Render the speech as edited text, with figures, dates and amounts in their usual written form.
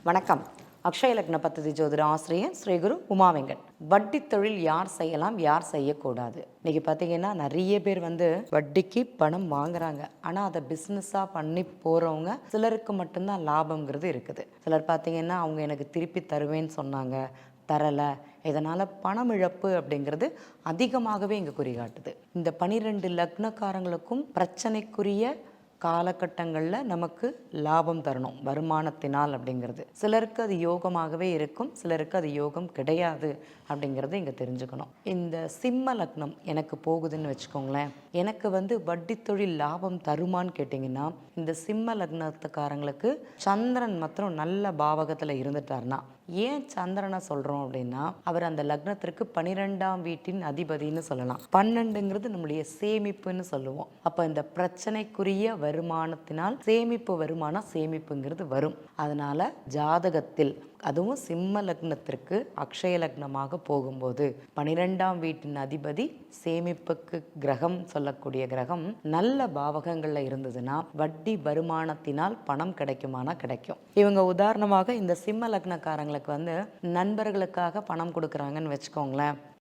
வணக்கம். அக்ஷய லக்ன பத்ததி ஜோதிட ஆசிரியர் ஸ்ரீ குரு உமாவெங்கட். வட்டி தொழில் யார் செய்யலாம், யார் செய்யக்கூடாது? இன்னைக்கு பார்த்தீங்கன்னா நிறைய பேர் வட்டிக்கு பணம் வாங்குறாங்க. ஆனால் அதை பிஸ்னஸாக பண்ணி போகிறவங்க சிலருக்கு மட்டும்தான் லாபங்கிறது இருக்குது. சிலர் பார்த்தீங்கன்னா அவங்க எனக்கு திருப்பி தருவேன்னு சொன்னாங்க, தரலை, இதனால் பணம் இழப்பு அப்படிங்கிறது அதிகமாகவே இங்கே குறிகாட்டுது. இந்த 12 லக்னக்காரங்களுக்கும் பிரச்சனைக்குரிய காலகட்டங்களில் நமக்கு லாபம் தரணும் வருமானத்தினால் அப்படிங்கிறது. சிலருக்கு அது யோகமாகவே இருக்கும், சிலருக்கு அது யோகம் கிடையாது அப்படிங்கிறத இங்கே தெரிஞ்சுக்கணும். இந்த சிம்ம லக்னம் எனக்கு போகுதுன்னு வச்சுக்கோங்களேன். எனக்கு வட்டி தொழில் லாபம் தருமான்னு கேட்டிங்கன்னா, இந்த சிம்ம லக்னத்துக்காரங்களுக்கு சந்திரன் மாத்திரம் நல்ல பாவகத்தில் இருந்துட்டார்னா, ஏன் சந்திரனை சொல்கிறோம் அப்படின்னா, அவர் அந்த லக்னத்திற்கு 12ஆம் வீட்டின் அதிபதினு சொல்லலாம். 12ங்கிறது நம்முடைய சேமிப்புன்னு சொல்லுவோம். அப்போ இந்த பிரச்சனைக்குரிய வருமானத்தினால் சேமிப்புங்கிறது வரும். அதனால ஜாதகத்தில் அதுவும் சிம்ம லக்னத்திற்கு அக்ஷய லக்னமாக போகும்போது 12ஆம் வீட்டின் அதிபதி சேமிப்புக்கு கிரகம் சொல்லக்கூடிய கிரகம் நல்ல பாவகங்களில் இருந்ததுன்னா வட்டி வருமானத்தினால் பணம் கிடைக்குமானா கிடைக்கும். இவங்க உதாரணமாக இந்த சிம்ம லக்னக்காரங்களுக்கு நண்பர்களுக்காக பணம் கொடுக்குறாங்கன்னு வச்சுக்கோங்களேன்.